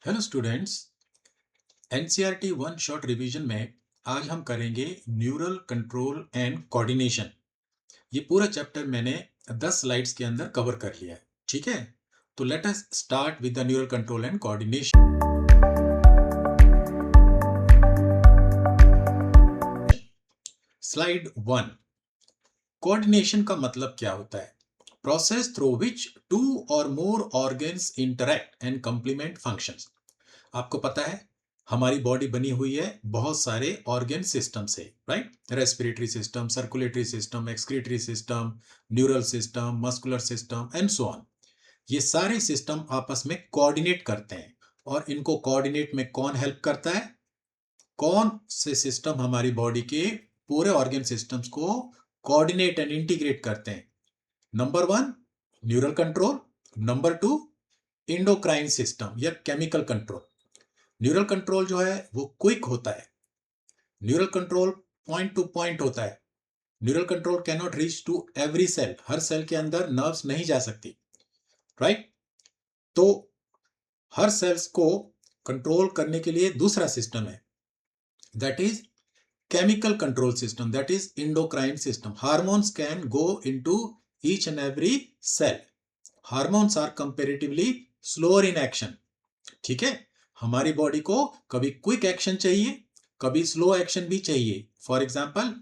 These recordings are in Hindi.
Hello students. NCERT one short revision में आज हम करेंगे न्यूरल कंट्रोल एंड कोऑर्डिनेशन। ये पूरा चैप्टर मैंने 10 स्लाइड्स के अंदर कवर कर लिया है। ठीक है, तो let us start with the neural control and coordination. Slide 1, coordination का मतलब क्या होता है? प्रोसेस थ्रू विच टू और more organs interact and complement functions. आपको पता है हमारी बॉडी बनी हुई है बहुत सारे ऑर्गन सिस्टम से, right? Respiratory system, circulatory system, excretory system, neural system, muscular system and so on. ये सारे सिस्टम आपस में कोऑर्डिनेट करते हैं। और इनको कोऑर्डिनेट में कौन हेल्प करता है? कौन से सिस्टम हमारी बॉडी के पूरे ऑर्गन सिस्टम्स को कोऑर्डिनेट एंड इंटीग्रेट करते हैं? Number 1 neural control, number 2 endocrine system या केमिकल कंट्रोल। न्यूरल कंट्रोल जो है वो क्विक होता है। Neural control point to point होता है। Neural control can not reach to every cell. हर सेल के अंदर नर्व्स नहीं जा सकती, राइट? तो हर सेल्स को कंट्रोल करने के लिए दूसरा सिस्टम है, that is chemical control system, that is endocrine system. Hormones can go into each and every cell. Hormones are comparatively slower in action. ठीक है, हमारी बॉडी को कभी क्विक एक्शन चाहिए, कभी स्लो एक्शन भी चाहिए। फॉर एग्जाम्पल,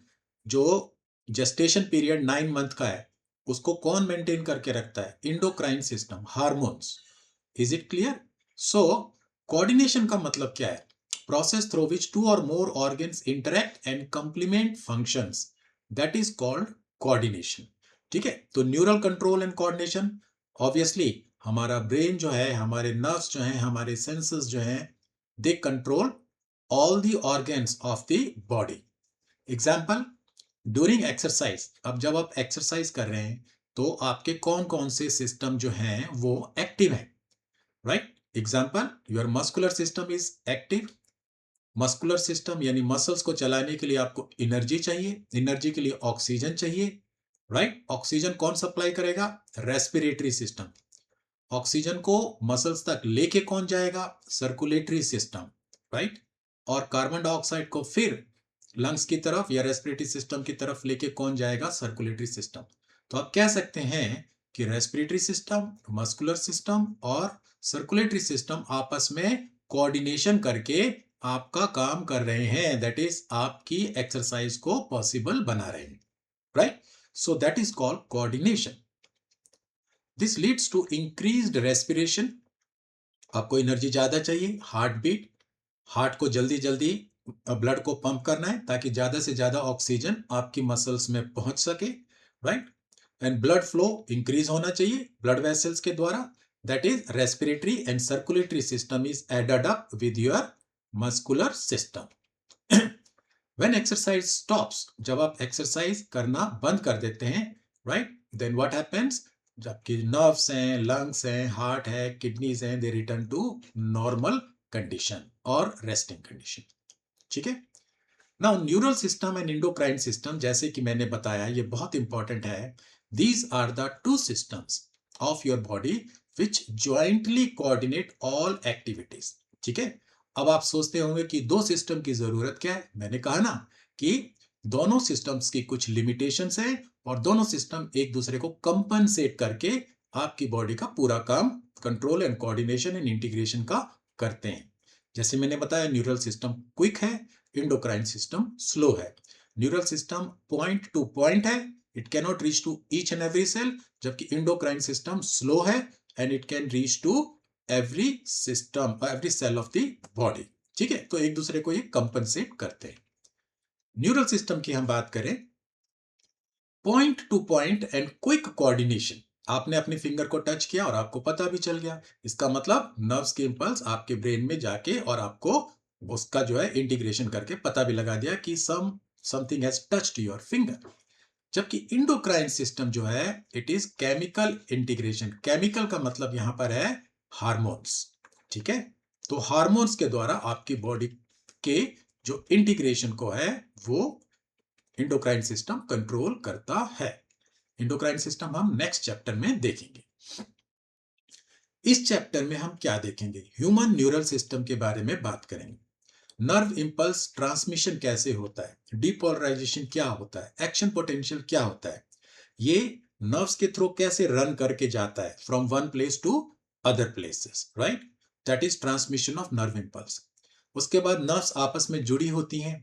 जो जेस्टेशन पीरियड 9 मंथ का है उसको कौन मेंटेन करके रखता है? Endocrine system, hormones. Is it clear? So coordination का मतलब क्या है? प्रोसेस थ्रू विच टू और more organs interact and complement functions, that is called coordination. ठीक है, तो neural control and coordination, obviously हमारा ब्रेन जो है, हमारे नर्व्स जो हैं, हमारे सेंसेस जो हैं, they control all the organs of the body. Example, during exercise, अब जब आप एक्सरसाइज कर रहे हैं तो आपके कौन कौन से सिस्टम जो हैं वो एक्टिव हैं, right? Example, your muscular system is active. Muscular system यानी मसल्स को चलाने के लिए आपको एनर्जी चाहिए, एनर्जी के लिए ऑक्सीजन चाहिए, राइट? ऑक्सीजन कौन सप्लाई करेगा? Respiratory system. ऑक्सीजन को मसल्स तक लेके कौन जाएगा? Circulatory system, right? और कार्बन डाइऑक्साइड को फिर लंग्स की तरफ या रेस्पिरेटरी सिस्टम की तरफ लेके कौन जाएगा? Circulatory system. तो आप कह सकते हैं कि रेस्पिरेटरी सिस्टम, मस्कुलर सिस्टम और सर्कुलेटरी सिस्टम आपस में कोऑर्डिनेशन करके आपका काम कर रहे हैं, दैट इज आपकी एक्सरसाइज को पॉसिबल बना रहे हैं, right? So that is called coordination. This leads to increased respiration. आपको एनर्जी ज्यादा चाहिए, हार्ट बीट, हार्ट को जल्दी जल्दी ब्लड को पंप करना है ताकि ज्यादा से ज्यादा ऑक्सीजन आपकी मसल्स में पहुंच सके, right? And blood flow increase होना चाहिए ब्लड वेसल्स के द्वारा, that is respiratory and circulatory system is added up with your muscular system. When exercise stops, जब आप एक्सरसाइज करना बंद कर देते हैं, राइट, देन व्हाट हैपेंस? जबकि नर्व्स हैं, लंग्स हैं, हार्ट है, किडनीज हैं, they return to normal condition और रेस्टिंग कंडीशन। ठीक है, now neural system and endocrine system, जैसे कि मैंने बताया, ये बहुत इंपॉर्टेंट है। These are the two systems of your body which jointly coordinate all activities. ठीक है, अब आप सोचते होंगे कि दो सिस्टम की जरूरत क्या है? मैंने कहा ना कि दोनों सिस्टम्स की कुछ लिमिटेशंस है और दोनों सिस्टम एक दूसरे को कंपनसेट करके आपकी बॉडी का पूरा काम control and coordination and integration का करते हैं। जैसे मैंने बताया, न्यूरल सिस्टम क्विक है, इंडोक्राइन सिस्टम स्लो है। Neural system point to point है, it can not reach to each and every cell, जबकि इंडोक्राइन सिस्टम स्लो है and it can reach to every system, every cell of the body. ठीक है, तो एक दूसरे को ये कंपनसेट करते हैं। न्यूरल सिस्टम की हम बात करें, point to point and quick coordination. आपने अपने फिंगर को टच किया और आपको पता भी चल गया, इसका मतलब नर्व्स के इंपल्स आपके ब्रेन में जाके और आपको उसका जो है इंटीग्रेशन करके पता भी लगा दिया कि something has touched your finger. जबकि इंडोक्राइन सिस्टम जो है, it is chemical integration. Chemical का मतलब यहां पर है हार्मोन्स। ठीक है, तो हार्मोन्स के द्वारा आपकी बॉडी के जो इंटीग्रेशन को है वो इंडोक्राइन सिस्टम कंट्रोल करता है। इंडोक्राइन सिस्टम हम नेक्स्ट चैप्टर में देखेंगे। इस चैप्टर में हम क्या देखेंगे? ह्यूमन न्यूरल सिस्टम के बारे में बात करेंगे। नर्व इंपल्स ट्रांसमिशन कैसे होता है, डीपोलराइजेशन क्या होता है, एक्शन पोटेंशियल क्या होता है, ये नर्व्स के थ्रू कैसे रन करके जाता है from one place to other places, right? That is transmission of nerve impulse. उसके बाद नर्व्स आपस में जुड़ी होती हैं,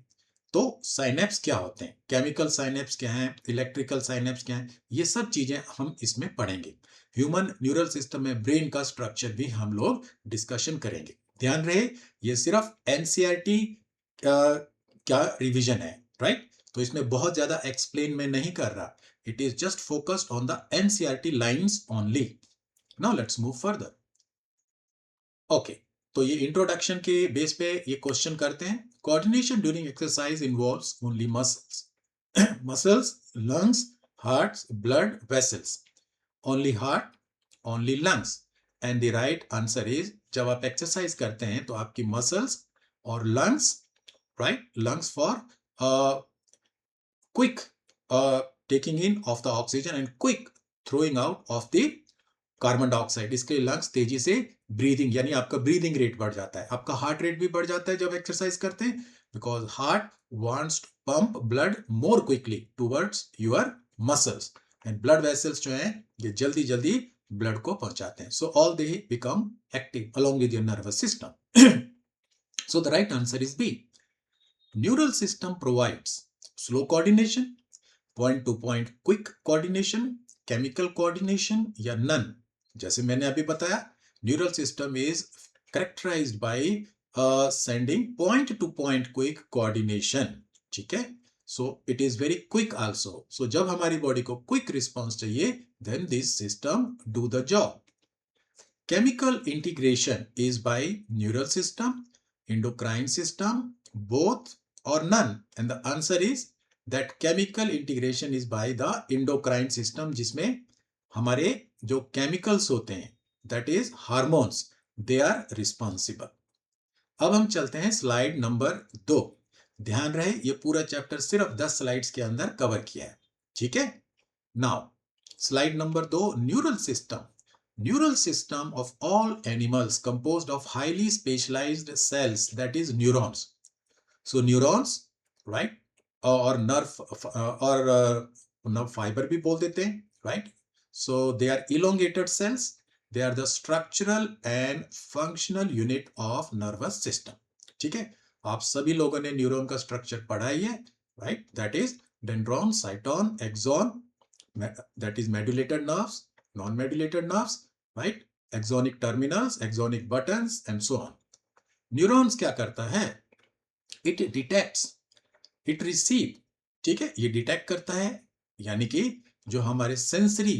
तो साइनेप्स क्या होते हैं, केमिकल साइनेप्स क्या हैं, इलेक्ट्रिकल साइनेप्स क्या हैं, ये सब चीजें हम इसमें पढ़ेंगे। ह्यूमन न्यूरल सिस्टम में ब्रेन का स्ट्रक्चर भी हम लोग डिस्कशन करेंगे। ध्यान रहे, ये सिर्फ एनसीईआरटी का रिवीजन है, राइट? तो इसमें बहुत ज्यादा एक्सप्लेन मैं नहीं कर रहा, it is just focused on the NCERT lines only. Now let's move further. Okay, तो ये इंट्रोडक्शन के बेस पे ये क्वेश्चन करते हैं। Coordination during exercise involves only muscles muscles, lungs, hearts, blood vessels. Only heart, only lungs, and the right answer is, जब आप एक्सरसाइज करते हैं तो आपकी मसल्स और lungs, right, lungs for quick taking in of the oxygen and quick throwing out of the carbon dioxide, इसके लंग्स तेजी से ब्रीदिंग, यानी आपका ब्रीदिंग रेट बढ़ जाता है, आपका हार्ट रेट भी बढ़ जाता है जब एक्सरसाइज करते हैं, because heart wants to pump blood more quickly towards your muscles, and blood vessels जो हैं ये जल्दी जल्दी ब्लड को पहुंचाते हैं, so all they become active along with your nervous system. So the right answer is B. Neural system provides slow coordination, point to point quick coordination, chemical coordination या नन। जैसे मैंने अभी बताया, neural system is characterized by sending point to point quick coordination, ठीक है? So it is very quick also. So जब हमारी बॉडी को क्विक रिस्पॉन्स चाहिए, then this system do the job. Chemical integration is by neural system, endocrine system, both or none, and the answer is that chemical integration is by the endocrine system, जिसमें हमारे जो chemicals होते हैं, that is hormones, they are responsible। अब हम चलते हैं स्लाइड नंबर 2। ध्यान रहे, ये पूरा चैप्टर सिर्फ 10 स्लाइड्स के अंदर कवर किया है, ठीक है? Now slide number 2, neural system. Neural system of all animals composed of highly specialized cells, that is neurons. So neurons, right? और nerve nerve fiber भी बोल देते हैं, right? So they are elongated cells. They are the structural and functional unit of nervous system. ठीक है? आप सभी लोगों ने न्यूरॉन का स्ट्रक्चर पढ़ा ही है, right? That is dendron, cyton, axon, that is medullated nerves, non-medullated nerves, right? Axonic terminals, axonic buttons, and so on. Neurons क्या करता है? It detects, it receive, ठीक है? ये डिटेक्ट करता है, यानी कि जो हमारे सेंसरी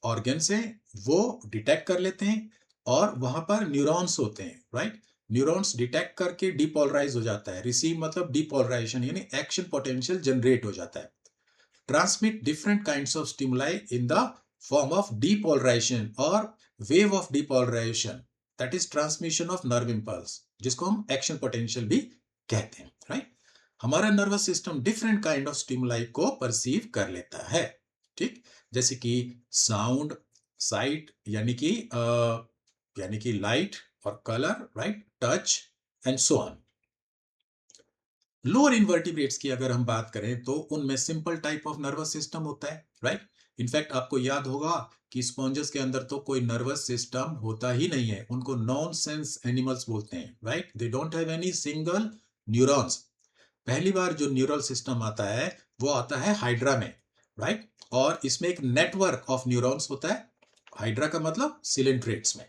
ऑर्गन्स हैं वो डिटेक्ट कर लेते हैं, और वहां पर न्यूरॉन्स होते हैं, राइट? न्यूरॉन्स डिटेक्ट करके डिपोलराइज हो जाता है। रिसीव मतलब डिपोलराइजेशन, यानी एक्शन पोटेंशियल जनरेट हो जाता है। Transmit different kinds of stimuli in the form of depolarization or wave of depolarization, that is transmission of nerve impulse, जिसको हम एक्शन पोटेंशियल भी कहते हैं, राइट? हमारा nervous system different kind of stimuli को परसीव कर लेता है, ठीक? जैसे कि साउंड, साइट यानी कि लाइट और colour, right, touch and so on. Lower invertebrates की अगर हम बात करें तो उनमें simple type of nervous system होता है, राइट? इनफैक्ट आपको याद होगा कि स्पॉन्जेस के अंदर तो कोई नर्वस सिस्टम होता ही नहीं है, उनको नॉन सेंस एनिमल्स बोलते हैं, right? They don't have any single neurons. पहली बार जो न्यूरल सिस्टम आता है वो आता है हाइड्रा में, राइट? और इसमें एक नेटवर्क ऑफ न्यूरॉन्स होता है। हाइड्रा का मतलब सिलेंट्रेट्स में,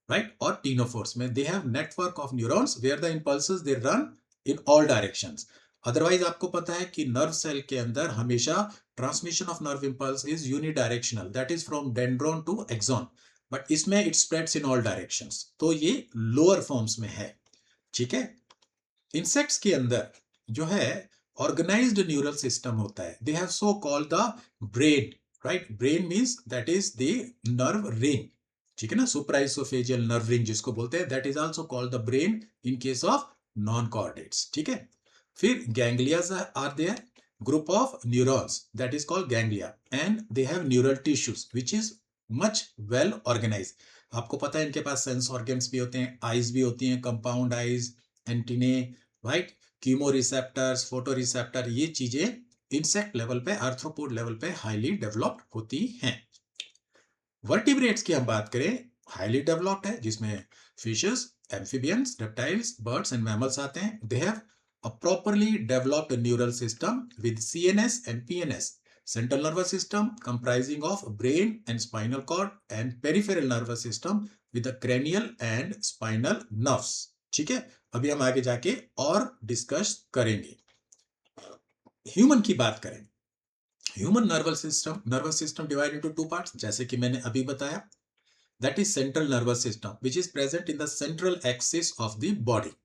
राइट? और टीनोफोर्स में they have network of neurons where the impulses they run in all directions. Otherwise आपको पता है कि नर्व सेल के अंदर हमेशा transmission of nerve impulse is unidirectional, that is from dendron to axon, but इसमें it spreads in all directions, तो ये लोअर फॉर्म्स में है, ठीक है? इंसेक्ट्स के अंदर जो है ऑर्गेनाइज्ड न्यूरल सिस्टम होता है, they have so called the brain, right? Brain means that is the nerve ring, ठीक है ना? सुप्राइसोफेजियल नर्व रिंग जिसको बोलते हैं, that is also called the brain in case of non chordates, ठीक है? फिर ganglias are there, group of neurons that is called ganglia, and they have neural tissues which is much well organized. आपको पता है इनके पास सेंस ऑर्गन्स भी होते हैं, आईज भी होती हैं, compound eyes, antennae, right, chemo receptors, photo receptor, ये चीजें इंसेक्ट लेवल पे, आर्थ्रोपोड लेवल पे हाईली डेवलप्ड होती हैं। वर्टिब्रेट्स की हम बात करें, हाईली डेवलप्ड है, जिसमें fishes, amphibians, reptiles, birds and mammals आते हैं। They have a properly developed neural system with CNS and PNS, central nervous system comprising of brain and spinal cord, and peripheral nervous system with the cranial and spinal nerves। ठीक है, अभी हम आगे जाके और डिस्कस करेंगे। ह्यूमन की बात करें, human nervous system divide into two parts, जैसे कि मैंने अभी बताया। That is central nervous system which is present in the central axis of the body.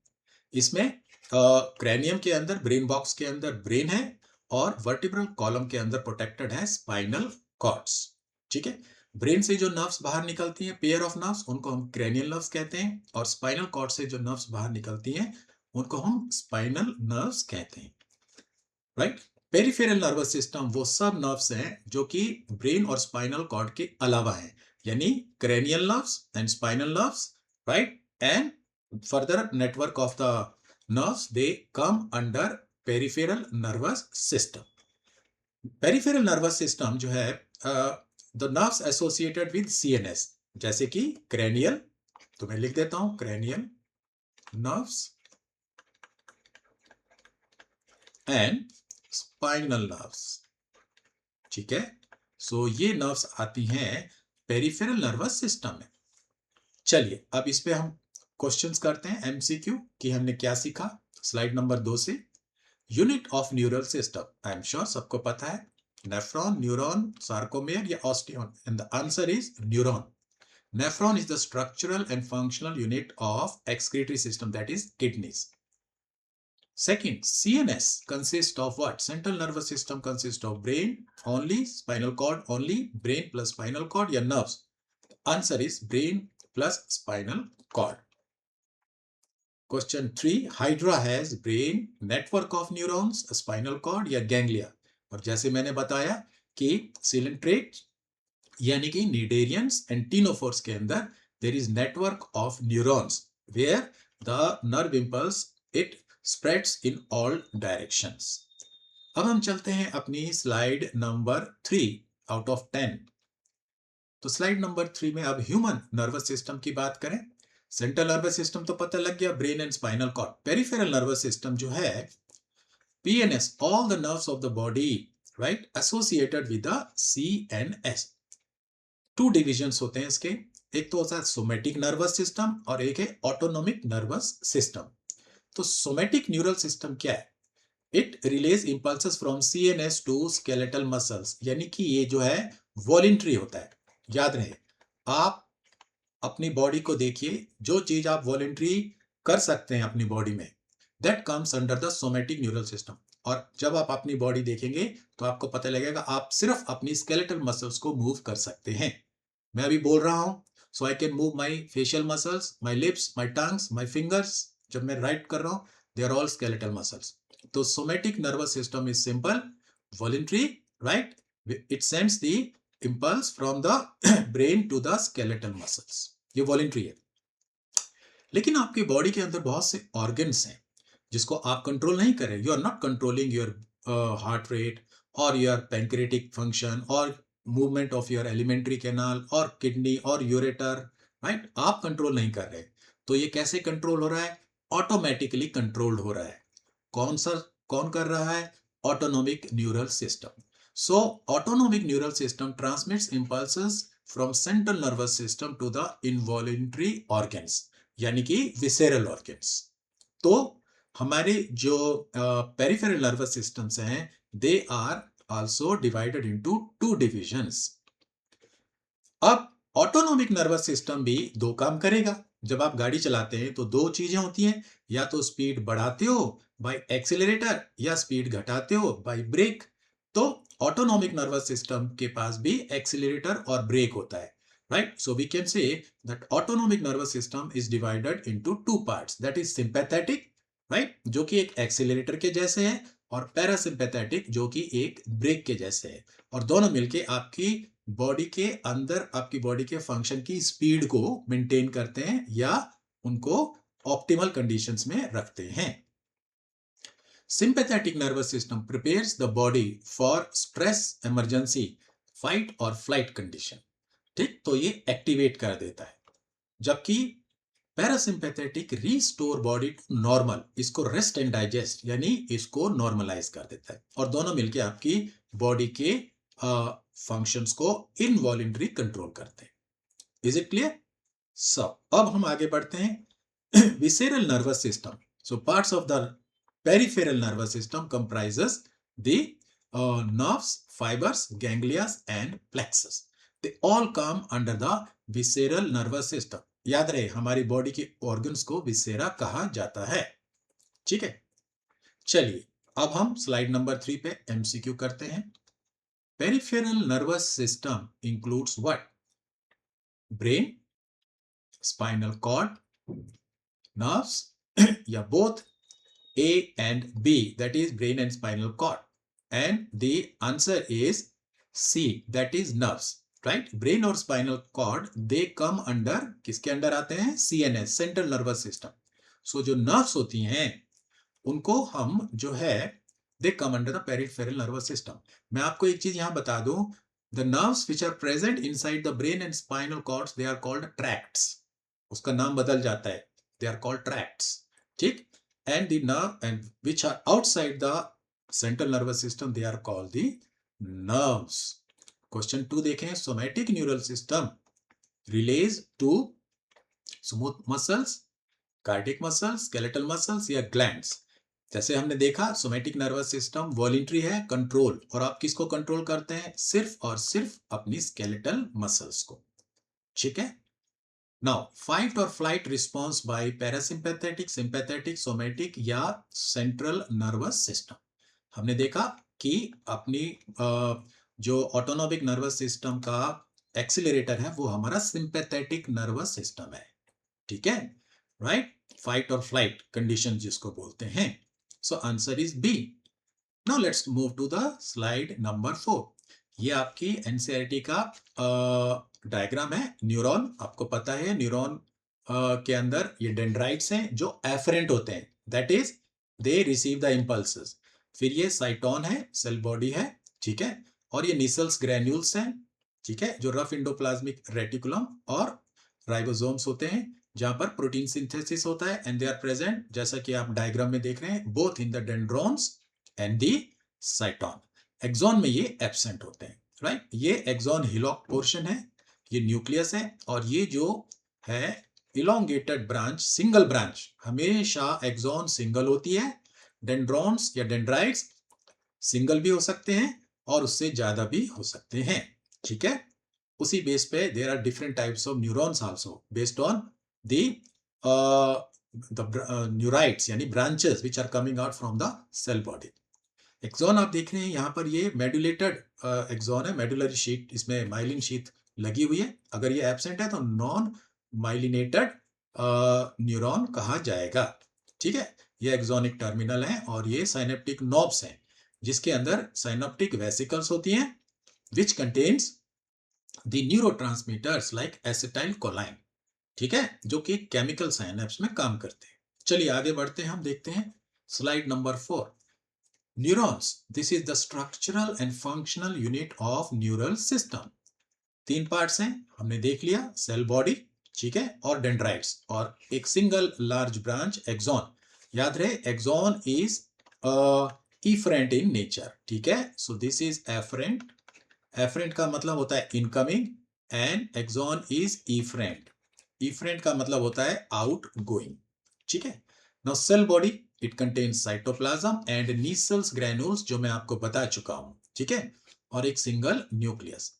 इसमें क्रैनियम के अंदर, ब्रेन बॉक्स के अंदर ब्रेन है, और वर्टिब्रल कॉलम के अंदर प्रोटेक्टेड है स्पाइनल कॉर्ड्स। ठीक है, ब्रेन से जो नर्व्स बाहर निकलती हैं, पेयर ऑफ नर्व्स, उनको हम क्रैनियल नर्व्स कहते हैं, और स्पाइनल कॉर्ड से जो नर्व्स बाहर निकलती हैं उनको हम स्पाइनल नर्व्स कहते हैं, राइट। पेरिफेरल नर्वस सिस्टम वो सब नर्व्स हैं जो कि ब्रेन और स्पाइनल कॉर्ड के अलावा हैं, यानी cranial nerves and spinal nerves, right? And further network of the nerves, they come under peripheral nervous system. Peripheral nervous system जो है the nerves associated with CNS, जैसे कि cranial, तो मैं लिख देता हूं cranial nerves and spinal nerves। ठीक है, सो ये नर्व्स आती हैं पेरिफेरल नर्वस सिस्टम में। चलिए अब इस पे हम क्वेश्चंस करते हैं एमसीक्यू कि हमने क्या सीखा। स्लाइड नंबर 2 से, unit of neural system, I am sure सबको पता है, नेफ्रॉन, न्यूरॉन, सार्कोमेर या osteon, and the answer is neuron. Nephron is the structural and functional unit of excretory system, that is kidneys. Second, CNS consists of what? Central nervous system consists of brain only, spinal cord only, brain plus spinal cord, या nerves? Answer is brain plus spinal cord. Question 3, Hydra has brain, network of neurons, spinal cord या ganglia? और जैसे मैंने बताया कि coelenterate यानी कि nidarians and ctenophores के अंदर there is network of neurons where the nerve impulse it spreads in all directions। अब हम चलते हैं अपनी स्लाइड नंबर 3 आउट ऑफ 10। तो स्लाइड नंबर 3 में अब ह्यूमन नर्वस सिस्टम की बात करें। सेंट्रल नर्वस सिस्टम तो पता लग गया, brain and spinal cord. Peripheral nervous system जो है, PNS, all the nerves of the body, right, associated with the CNS. Two divisions होते हैं इसके, एक तो होता है सोमेटिक नर्वस सिस्टम और एक है ऑटोनोमिक नर्वस सिस्टम। तो सोमेटिक न्यूरल सिस्टम क्या है? It relays impulses from CNS to skeletal muscles, यानी कि ये जो है वॉलेंट्री होता है। याद रहे, आप अपनी बॉडी को देखिए, जो चीज आप वॉलेंट्री कर सकते हैं अपनी बॉडी में, that comes under the somatic neural system. और जब आप अपनी बॉडी देखेंगे तो आपको पता लगेगा आप सिर्फ अपनी स्केलेटल मसल्स को मूव कर सकते हैं। मैं अभी बोल रहा हूं, so I can move my facial muscles, my lips, my tongues, my fingers. जब मैं राइट कर रहा हूं, they are all skeletal muscles. तो somatic nervous system is simple, voluntary, right, it sends the impulse from the brain to the skeletal muscles, ये वॉलेंट्री है। लेकिन आपकी बॉडी के अंदर बहुत से ऑर्गन्स हैं जिसको आप कंट्रोल नहीं कर रहे। You are not controlling your heart rate और योर पैंक्रियाटिक फंक्शन और movement of your alimentary canal और किडनी और यूरेटर, राइट, आप कंट्रोल नहीं कर रहे। तो ये कैसे कंट्रोल हो रहा है? ऑटोमेटिकली कंट्रोल्ड हो रहा है। कौन कर रहा है? Autonomic neural system. So autonomic neural system transmits impulses from central nervous system to the involuntary organs, यानी कि विसेरल ऑर्गन्स। तो हमारे जो पेरिफेरल नर्वस सिस्टम्स हैं, they are also divided into two divisions. अब ऑटोनोमिक नर्वस सिस्टम भी दो काम करेगा। जब आप गाड़ी चलाते हैं तो दो चीजें होती हैं, या तो स्पीड बढ़ाते हो बाय एक्सीलरेटर, या स्पीड घटाते हो बाय ब्रेक। तो ऑटोनोमिक नर्वस सिस्टम के पास भी एक्सीलरेटर और ब्रेक होता है, right? So we can say that autonomic nervous system is divided into two parts, that is sympathetic, right, जो कि एक एक्सीलरेटर के जैसे है, और पैरासिम्पैथेटिक जो कि एक ब्रेक के जैसे है, और दोनों मिलके आपकी बॉडी के अंदर आपकी बॉडी के फंक्शन की स्पीड को मेंटेन करते हैं या उनको ऑप्टिमल कंडीशंस में रखते हैं। Sympathetic nervous system prepares the body for stress, emergency, fight और flight condition। ठीक, तो ये एक्टिवेट कर देता है, जबकि parasympathetic restore body to normal, इसको रेस्ट एंड डाइजेस्ट यानी इसको नॉर्मलाइज कर देता है, और दोनों मिलके आपकी बॉडी के फंक्शंस को इनवॉलेंटरी कंट्रोल करते हैं। Is it clear? सो अब हम आगे बढ़ते हैं। Visceral nervous system, so parts of the peripheral nervous system comprises the nerves, fibers, ganglia and plexus. They all come under the visceral nervous system. याद रहे हमारी बॉडी के ऑर्गन्स को विसेरा कहा जाता है। ठीक है, चलिए अब हम स्लाइड नंबर 3 पे एमसीक्यू करते हैं। Peripheral nervous system includes what? Brain, spinal cord, nerves या both A and B, that is brain and spinal cord, and the answer is C, that is nerves, right? Brain और spinal cord they come under, किसके अंडर आते हैं? CNS, central nervous system. So जो nerves होती हैं उनको हम जो है they come under the peripheral nervous system. मैं आपको एक चीज यहाँ बता दूं, the nerves which are present inside the brain and spinal cords they are called tracts. उसका नाम बदल जाता है, they are called tracts. ठीक, and the nerve and which are outside the central nervous system they are called the nerves. Question 2 देखें, somatic neural system relays to smooth muscles, cardiac muscles, skeletal muscles या glands. जैसे हमने देखा सोमैटिक नर्वस सिस्टम वॉलंटरी है, कंट्रोल, और आप किसको कंट्रोल करते हैं? सिर्फ और सिर्फ अपनी स्केलेटल मसल्स को। ठीक है, नाउ फाइट और flight response by parasympathetic, sympathetic, somatic या सेंट्रल नर्वस सिस्टम। हमने देखा कि अपनी जो ऑटोनॉमिक नर्वस सिस्टम का एक्सीलरेटर है वो हमारा सिंपैथेटिक नर्वस सिस्टम है। ठीक है, राइट, फाइट और फ्लाइट कंडीशन जिसको बोलते हैं। So answer is B. Now let's move to the slide number 4। ये आपकी एनसीईआरटी का डायग्राम है। न्यूरॉन, आपको पता है न्यूरॉन के अंदर ये डेंड्राइट्स हैं जो एफरेंट होते हैं, that is they receive the impulses. फिर ये साइटोन है, सेल बॉडी है, ठीक है, और ये निसल्स ग्रैन्यूल्स हैं, ठीक है, जो रफ एंडोप्लाज्मिक रेटिकुलम और राइबोसोम्स होते हैं जहां पर प्रोटीन सिंथेसिस होता है, एंड दे आर प्रेजेंट, जैसा कि आप डायग्राम में देख रहे हैं, both in the dendrons and the cyton. Axon में ये एब्सेंट होते हैं, राइट। ये एक्सॉन हिलॉक पोर्शन है, ये न्यूक्लियस है, और ये जो है इलोंगेटेड ब्रांच, सिंगल ब्रांच, हमेशा एक्सॉन सिंगल होती है। डेंड्रॉन्स या डेंड्राइट्स सिंगल भी हो सकते हैं और उससे ज्यादा भी हो सकते हैं, ठीक है। उसी बेस पे there are different types of neurons also based on the neurites यानी branches which are coming out from the cell body. Axon आप देख रहे हैं यहाँ पर, ये मेडुलेटेड एक्सॉन है, मेडुलरी शीट, इसमें माइलिन शीट लगी हुई है। अगर ये एब्सेंट है तो नॉन माइलिनेटेड न्यूरॉन कहा जाएगा, ठीक है। ये एक्सॉनिक टर्मिनल है और ये साइनेप्टिक नोब्स हैं जिसके अंदर साइनेप्टिक वेसिकल्स होती हैं which contains the neurotransmitters like acetyl कोलाइन, ठीक है, जो कि केमिकल साइनेप्स में काम करते हैं। चलिए आगे बढ़ते हैं, हम देखते हैं slide number 4। Neurons, this is the structural and functional unit of neural system. 3 parts हैं, हमने देख लिया, सेल बॉडी, ठीक है, और डेंड्राइट्स, और एक सिंगल लार्ज ब्रांच एक्सॉन। याद रहे axon is efferent in nature, ठीक है। So this is afferent, afferent का मतलब होता है incoming and axon is efferent, efferent का मतलब होता है आउट गोइंग, ठीक है। Now cell body, it contains cytoplasm and Nissl's granules जो मैं आपको बता चुका हूं, ठीक है, और एक सिंगल न्यूक्लियस।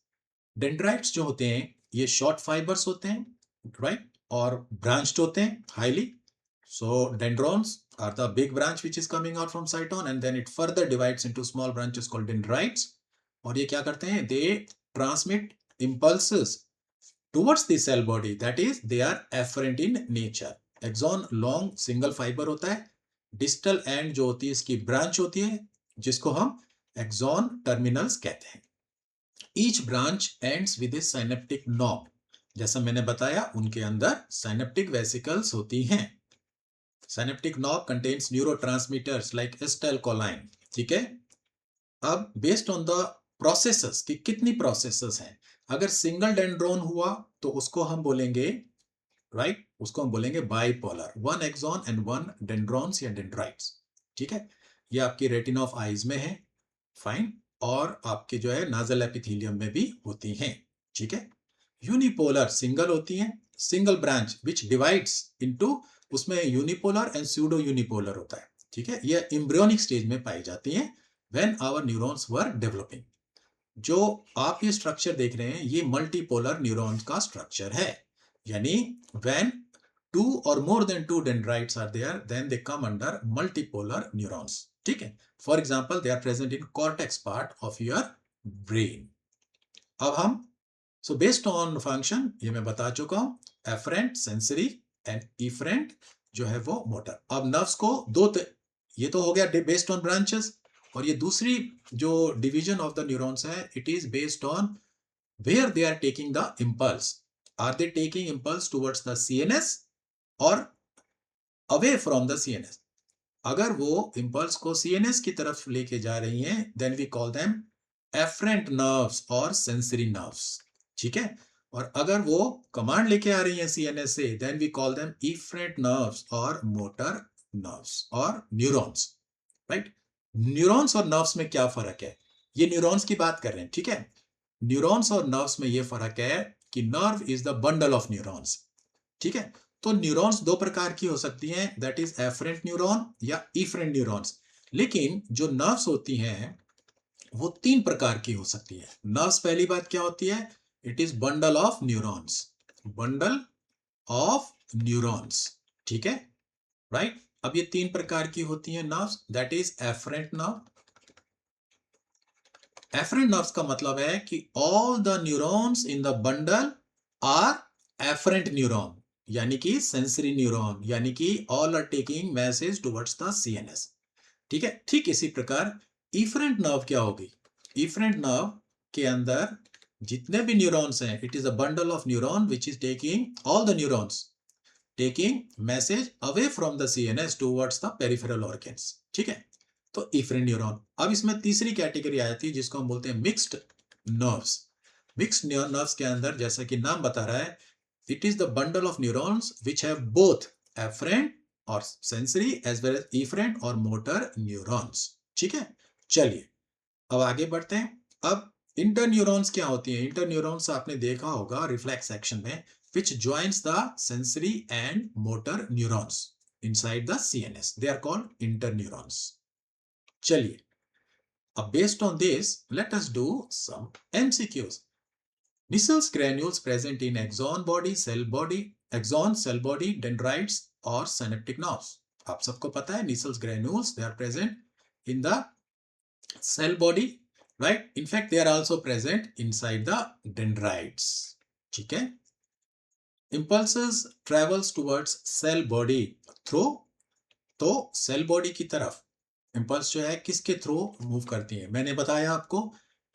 डेंड्राइट्स जो होते हैं ये शॉर्ट फाइबर्स होते हैं, राइट, और ब्रांच्ड होते हैं highly. So dendrons are the big branch which is coming out from cytone and then it further divides into small branches called dendrites. और ये क्या करते हैं? They transmit impulses towards the cell body, that is they are afferent in nature. Axon long single fiber होता है, distal end जो होती है इसकी branch होती है, जिसको हम एक्सॉन टर्मिनल्स कहते हैं। Each branch ends with A synaptic knob. जैसा मैंने बताया, उनके अंदर साइनेप्टिक वेसिकल्स होती हैं। Synaptic knob contains neurotransmitters like acetylcholine. ठीक है। अब बेस्ड ऑन द प्रोसेसेस कि कितनी प्रोसेसेस हैं, अगर सिंगल डेंड्रोन हुआ तो उसको हम बोलेंगे, राइट, उसको हम बोलेंगे bipolar, one axon and one dendrons या डेंड्राइट्स। ठीक है। ये आपकी रेटिना ऑफ आईज में है, फाइन, और आपके जो है नाजल एपिथेलियम में भी होती हैं। ठीक है। यूनिपोलर सिंगल होती हैं, सिंगल ब्रांच विच डिवाइड्स इनटू, उसमें यूनिपोलर एंड स्यूडो यूनिपोलर होता है। ठीक है। ये एम्ब्रियोनिक स्टेज में पाई जाती हैं when our neurons were developing. जो आप ये स्ट्रक्चर देख रहे हैं, ये मल्टीपोलर न्यूरॉन्स का स्ट्रक्चर है, यानी व्हेन टू और more than two dendrites are there then they come under multipolar neurons. ठीक है। For example, they are present in cortex part of your brain. अब हम, सो बेस्ड ऑन फंक्शन ये मैं बता चुका हूं, एफरेंट सेंसरी एंड इफरेंट जो है वो मोटर। अब नर्व्स को ये तो हो गया बेस्ड ऑन ब्रांचेस, और ये दूसरी जो डिवीजन ऑफ द न्यूरॉन्स है, it is based on where they are taking the impulse. Are they taking impulse towards the CNS और अवे फ्रॉम द सीएनएस। अगर वो इंपल्स को सीएनएस की तरफ लेके जा रही हैं, then we call them afferent nerves और सेंसरी नर्व्स। ठीक है। और अगर वो कमांड लेके आ रही हैं सीएनएस से, then we call them efferent nerves और मोटर नर्व्स और न्यूरॉन्स। राइट। न्यूरॉन्स और नर्व्स में क्या फर्क है, ये न्यूरॉन्स की बात कर रहे हैं। ठीक है। न्यूरॉन्स और नर्व्स में ये फर्क है कि nerve is the bundle of neurons. ठीक है। तो न्यूरॉन्स दो प्रकार की हो सकती हैं, दैट इज एफरेंट न्यूरॉन या इफरेंट न्यूरॉन्स। लेकिन जो नर्व्स होती हैं वो तीन प्रकार की हो सकती है। नर्व्स, पहली बात क्या होती है, it is bundle of neurons, bundle of neurons. ठीक है, राइट। अब ये तीन प्रकार की होती हैं nerves, that is afferent nerve. Afferent nerves का मतलब है कि all the neurons in the bundle are afferent neuron, यानी कि सेंसरी न्यूरॉन, यानी कि all are taking message towards the CNS. ठीक है। ठीक इसी प्रकार इफरेंट नर्व क्या होगी, इफरेंट नर्व के अंदर जितने भी न्यूरॉन्स हैं, it is a bundle of neuron which is taking all the neurons taking message away from the CNS towards the peripheral organs. ठीक है। तो इफरेंट न्यूरॉन। अब इसमें तीसरी कैटेगरी आ जाती है जिसको हम बोलते हैं मिक्स्ड नर्व्स। मिक्स्ड नर्व्स के अंदर, जैसा कि नाम बता रहा है, it is the bundle of neurons which have both afferent और sensory as well as efferent और मोटर न्यूरॉन्स। ठीक है। चलिए अब आगे बढ़ते हैं। अब इंटर न्यूरॉन्स क्या होती है, इंटर न्यूरॉन्स आपने देखा होगा रिफ्लेक्स एक्शन में, which joins the sensory and motor neurons inside the CNS. They are called interneurons. चलिए अब based on this, let us do some MCQs. Nissls granules present in axon, cell body, dendrites or synaptic nerves. आप सबको पता है Nissls granules, they are present in the cell body, right? In fact, they are also present inside the dendrites. ठीक है। Impulses travels towards cell body through, तो सेल बॉडी की तरफ इंपल्स जो है किसके थ्रू मूव करती है, मैंने बताया आपको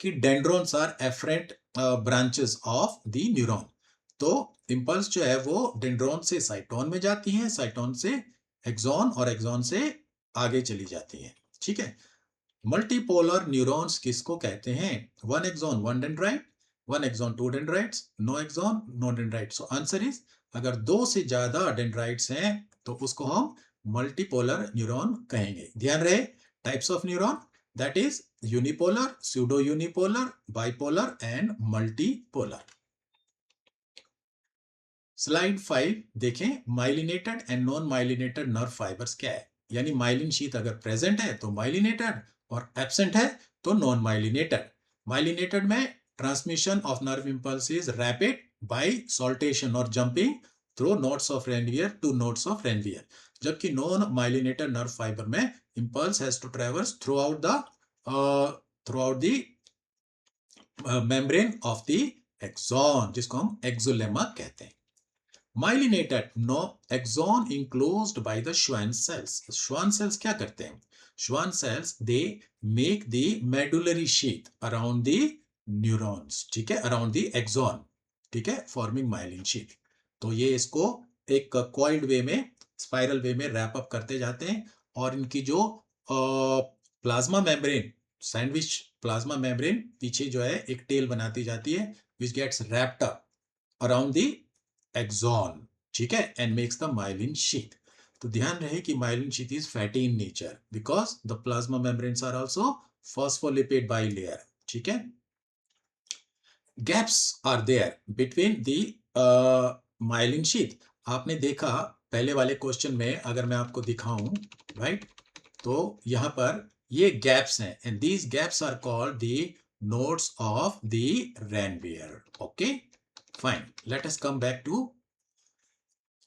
कि dendrons are afferent branches of the neuron. तो इंपल्स जो है वो डेंड्रॉन से साइटोन में जाती है, साइटोन से एक्सॉन और एक्सॉन से आगे चली जाती है। ठीक है। मल्टीपोलर न्यूरॉन्स किसको कहते हैं, one axon one dendrite, one axon two dendrites, no axon no dendrite. So answer is, अगर दो से ज्यादा डेंड्राइट्स हैं तो उसको हम मल्टीपोलर न्यूरॉन कहेंगे। ध्यान रहे, types of neuron, that is unipolar, pseudo unipolar, bipolar and multipolar. Slide 5 देखें, myelinated and non myelinated nerve fibres क्या है, यानी माइलिन शीथ अगर प्रेजेंट है तो माइलिनेटेड और एब्सेंट है तो नॉन माइलिनेटेड। माइलिनेटेड में transmission of nerve impulse is rapid by saltation और jumping through nodes of Ranvier to nodes of Ranvier, जबकि नॉन माइलिनेटेड नर्व फाइबर में impulse has to traverse throughout the membrane of the axon, जिसको हम एक्सोलेमा कहते हैं। Myelinated no axon enclosed by the Schwann cells. Schwann cells क्या करते हैं? Schwann cells they make the medullary sheath around the neurons, ठीक है, around the axon, ठीक है, forming myelin sheath. तो ये इसको एक coiled way में, स्पाइरल वे में रैप अप करते जाते हैं और इनकी जो plasma membrane, sandwich plasma membrane पीछे जो है एक टेल बनाती जाती है which gets wrapped up around the axon, ठीक है, and makes the myelin sheath. तो ध्यान रहे कि myelin sheath is fatty in nature because the plasma membranes are also phospholipid bilayer, ठीक है. Gaps are there between the myelin sheath. आपने देखा पहले वाले क्वेश्चन में, अगर मैं आपको दिखाऊं, राइट, तो यहां पर ये गैप्स हैं and these gaps are called the nodes of the Ranvier. Okay, fine, let us come back to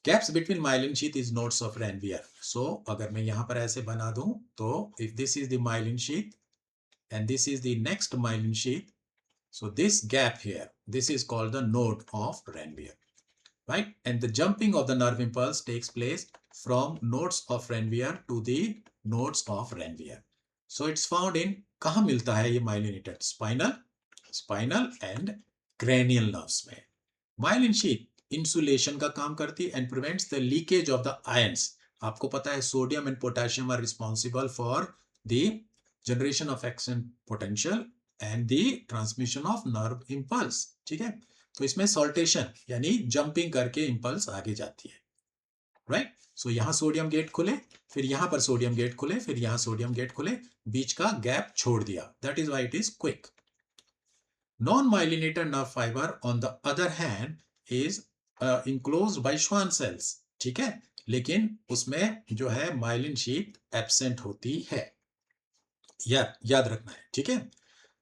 gaps between myelin sheath is nodes of Ranvier. So अगर मैं यहां पर ऐसे बना दूं, तो if this is the myelin sheath and this is the next myelin sheath, so this gap here, this is called the node of Ranvier, right? And the jumping of the nerve impulse takes place from nodes of Ranvier to the nodes of Ranvier. So it's found in, कहाँ मिलता है ये myelinated? Spinal and cranial nerves में. Myelin sheath insulation का काम करती है and prevents the leakage of the ions. आपको पता है sodium and potassium are responsible for the generation of action potential and the transmission of nerve impulse, ठीक है. तो इसमें सॉल्टेशन यानी जंपिंग करके इंपल्स आगे जाती है, राइट. सो यहां सोडियम गेट खुले, फिर यहां पर सोडियम गेट खुले, फिर यहां सोडियम गेट खुले, बीच का गैप छोड़ दिया. That is why it is quick. Non myelinated nerve fibre on the other hand is enclosed by Schwann cells, ठीक है, लेकिन उसमें जो है माइलिन शीट एब्सेंट होती है. याद रखना है, ठीक है.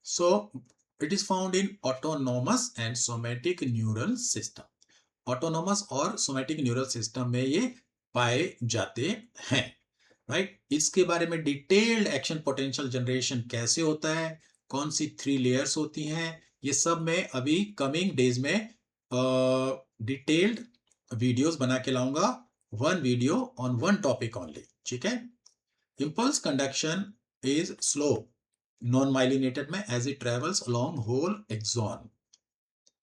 सो it is found in autonomous and somatic neural system. Autonomous और somatic neural system में ये पाए जाते हैं, राइट. इसके बारे में डिटेल्ड एक्शन पोटेंशियल जनरेशन कैसे होता है, कौन सी 3 लेयर्स होती हैं, ये सब मैं अभी कमिंग डेज में डिटेल्ड वीडियोस बना के लाऊंगा. 1 वीडियो ऑन 1 टॉपिक ओनली, ठीक है. Impulse conduction is slow non myelinated में as it travels along whole axon.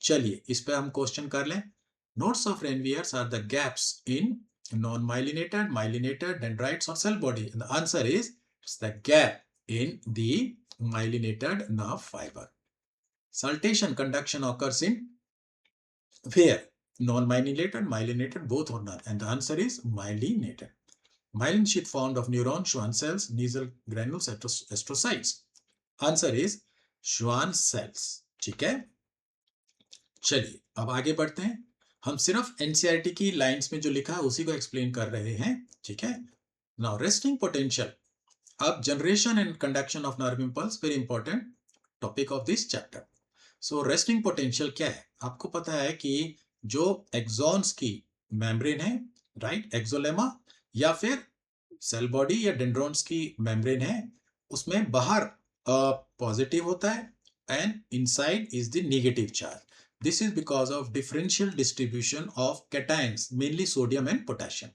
चलिए इस पे हम क्वेश्चन कर लें. Nodes of Ranviers are the gaps in non myelinated, myelinated, dendrites और cell body. The answer is it's the gap in the myelinated nerve fibre. Saltation conduction occurs in where? Non-myelinated, myelinated, both or none, and the answer is myelinated. Myelin sheath formed of neuron, Schwann cells, nasal granules, astrocytes. Answer is Schwann cells, ठीक है. चलिए अब आगे बढ़ते हैं. हम सिर्फ एनसीईआरटी की लाइंस में जो लिखा है उसी को एक्सप्लेन कर रहे हैं, ठीक है. Now resting potential. अब generation and conduction of nerve impulse, very important topic of this chapter. So resting potential क्या है? आपको पता है कि जो एक्सॉन्स की मेम्ब्रेन है, राइट, एक्सोलेमा, या फिर सेल बॉडी या डेंड्रॉन्स की मेम्ब्रेन है, उसमें बाहर पॉजिटिव होता है and inside is the negative charge. This is because of differential distribution of cations, mainly sodium and potassium.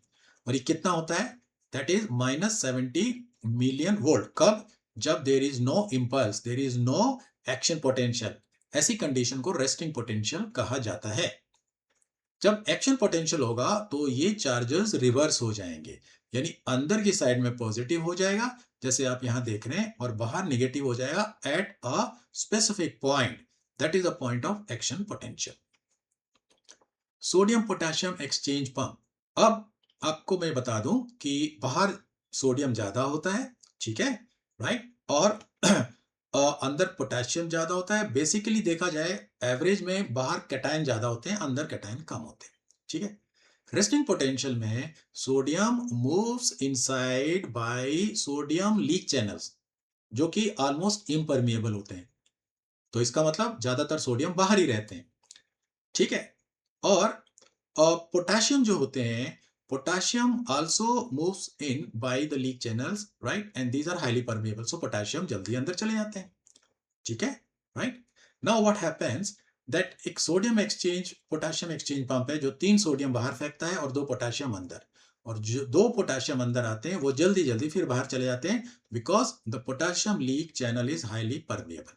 और ये कितना होता है? That is -70 million volt. कब? जब there is no impulse, there is no action potential. ऐसी कंडीशन को रेस्टिंग पोटेंशियल कहा जाता है. जब एक्शन पोटेंशियल होगा तो ये चार्जेस रिवर्स हो जाएंगे, यानी अंदर की साइड में पॉजिटिव हो जाएगा जैसे आप यहां देख रहे हैं, और बाहर नेगेटिव हो जाएगा at a specific point. That is a point of action potential. Sodium potassium exchange pump. अब आपको मैं बता दूं कि बाहर सोडियम ज्यादा होता है, ठीक है, राइट, और अंदर पोटेशियम ज्यादा होता है. बेसिकली देखा जाए एवरेज में बाहर कैटायन ज्यादा होते हैं, अंदर कैटायन कम होते हैं, ठीक है. रेस्टिंग पोटेंशियल में sodium moves inside bye sodium leak channels, जो कि ऑलमोस्ट इम्परमिएबल होते हैं. तो इसका मतलब ज्यादातर सोडियम बाहर ही रहते हैं, ठीक है. और पोटेशियम जो होते हैं, potassium also moves in by the leak channels, right, and these are highly permeable, so potassium जल्दी अंदर चले जाते हैं, ठीक है, right. Now what happens? That एक sodium exchange potassium exchange pump है जो 3 सोडियम बाहर फेंकता है और 2 पोटेशियम अंदर, और जो 2 पोटेशियम अंदर आते हैं वो जल्दी जल्दी फिर बाहर चले जाते हैं because the potassium leak channel is highly permeable.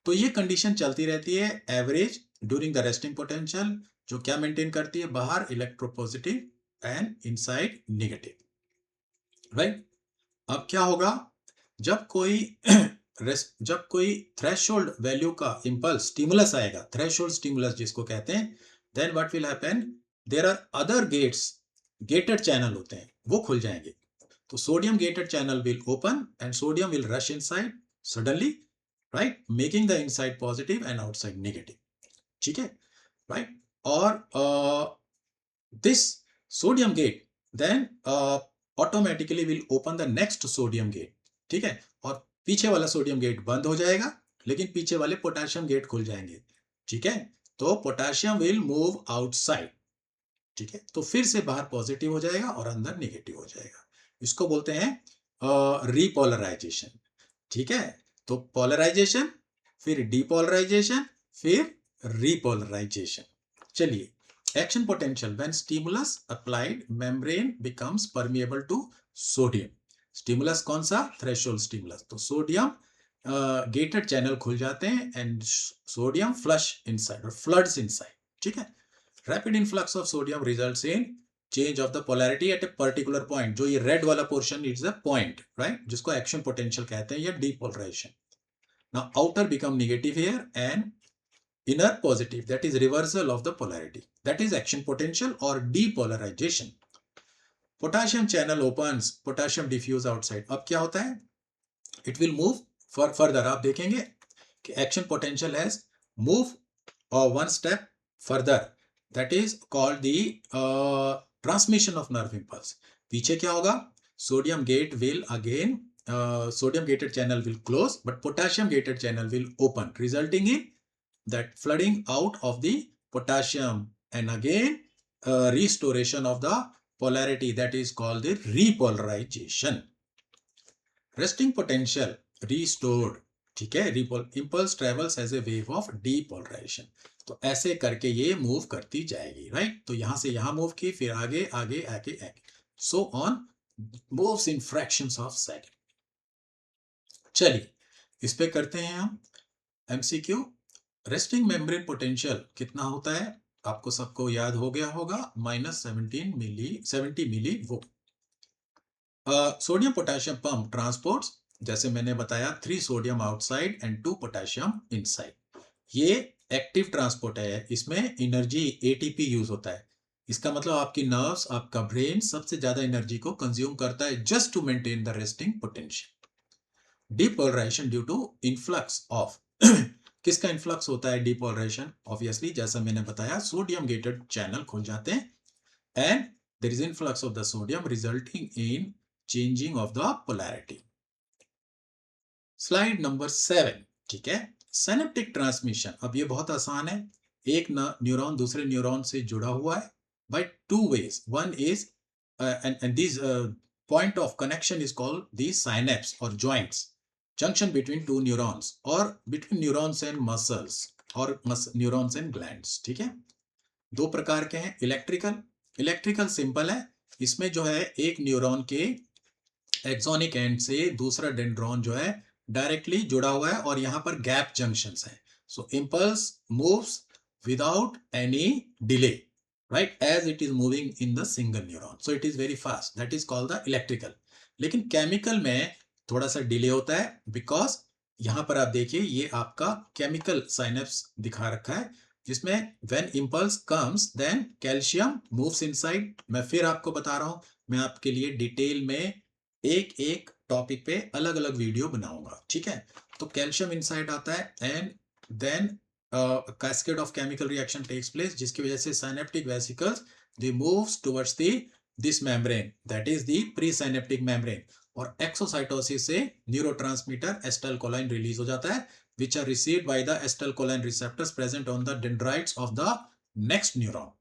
तो ये कंडीशन चलती रहती है average during the resting potential, जो क्या मेंटेन करती है, बाहर electropositive and inside negative, right. अब क्या होगा, जब कोई जब कोई थ्रेशोल्ड वैल्यू का इंपल्स स्टिमुलस आएगा, थ्रेशोल्ड स्टिमुलस जिसको कहते हैं, then what will happen, there are other gates, gated channel होते हैं वो खुल जाएंगे। तो sodium gated channel will open and sodium will rush inside suddenly, right, making the inside positive and outside negative, ठीक है, राइट। और this sodium gate then automatically will open the next sodium gate, ठीक है, और पीछे वाला सोडियम गेट बंद हो जाएगा लेकिन पीछे वाले पोटेशियम गेट खुल जाएंगे, ठीक है। तो पोटेशियम विल मूव आउटसाइड, ठीक है, तो फिर से बाहर पॉजिटिव हो जाएगा और अंदर नेगेटिव हो जाएगा। इसको बोलते हैं रीपोलराइजेशन, ठीक है। तो पोलराइजेशन, फिर डीपोलराइजेशन, फिर रीपोलराइजेशन। चलिए, action potential when stimulus applied membrane becomes permeable to sodium. Stimulus कौन सा, थ्रेशोल्ड स्टिमुलस, तो सोडियम गेटेड चैनल खुल जाते हैं एंड सोडियम फ्लश इनसाइड और फ्लड्स इनसाइड, ठीक है। Rapid influx of sodium results in change of the polarity at a particular point, जो ये रेड वाला portion is the point, right, जिसको एक्शन पोटेंशियल कहते हैं या depolarisation. Now outer become negative here and inner positive, that is reversal of the polarity, that is action potential or depolarization. Potassium channel opens, potassium diffuse outside. अब क्या होता है, it will move further, आप देखेंगे कि action potential has move one step further, that is called the transmission of nerve impulse. पीछे क्या होगा, sodium gate will again sodium gated channel will close but potassium gated channel will open, resulting in that flooding out of the potassium and again restoration of the polarity, that is called the repolarization. Resting potential restored, ठीक है, impulse travels as a wave of depolarization. तो ऐसे करके ये मूव करती जाएगी, राइट। तो यहां से यहां मूव की, फिर आगे आगे आगे आगे, so on, moves in fractions of second. चलिए इस पे करते हैं हम एमसीक्यू। रेस्टिंग मेम्ब्रेन पोटेंशियल कितना होता है, आपको सबको याद हो गया होगा, -70 milli volt. Sodium potassium pump transports, जैसे मैंने बताया, 3 sodium outside and 2 potassium inside. ये एक्टिव ट्रांसपोर्ट है, इसमें एनर्जी एटीपी यूज होता है। इसका मतलब आपकी नर्व्स, आपका ब्रेन सबसे ज्यादा एनर्जी को कंज्यूम करता है just to maintain the resting potential. Depolarisation due to influx of किसका इन्फ्लक्स होता है, डीपोलराइजेशन, ऑब्वियसली जैसा मैंने बताया, सोडियम गेटेड चैनल खुल जाते हैं and there is influx of the sodium resulting in changing of the polarity. Slide number 7, ठीक है, सिनेप्टिक ट्रांसमिशन। अब ये बहुत आसान है, एक न्यूरॉन दूसरे न्यूरॉन से जुड़ा हुआ है bye 2 ways, one is and this point of connection is called the synapse or joints, junction between 2 neurons or between neurons and muscles or neurons and glands, ठीक है। 2 प्रकार के हैं, इलेक्ट्रिकल सिंपल है, इसमें जो है एक न्यूरॉन के एक्सोनिक एंड से दूसरा डेंड्रॉन जो है डायरेक्टली जुड़ा हुआ है और यहाँ पर गैप जंक्शंस है, so impulse moves without any delay, right, as it is moving in the single neuron, so it is very fast, that is called the electrical। लेकिन केमिकल में थोड़ा सा डिले होता है, बिकॉज यहां पर आप देखिए ये आपका केमिकल साइनेप्स दिखा रखा है, जिसमें when impulse comes then calcium moves inside. मैं फिर आपको बता रहा हूं, मैं आपके लिए डिटेल में एक एक टॉपिक पे अलग अलग वीडियो बनाऊंगा, ठीक है। तो कैल्शियम इनसाइड आता है and then cascade of chemical reaction takes place, जिसकी वजह से synaptic vesicles they moves towards the this membrane, that is the presynaptic membrane, और एक्सोसाइटोसिस से न्यूरोट्रांसमीटर एसिटाइलकोलाइन रिलीज हो जाता है, which are received by the acetylcholine receptors present on the dendrites of the next neuron,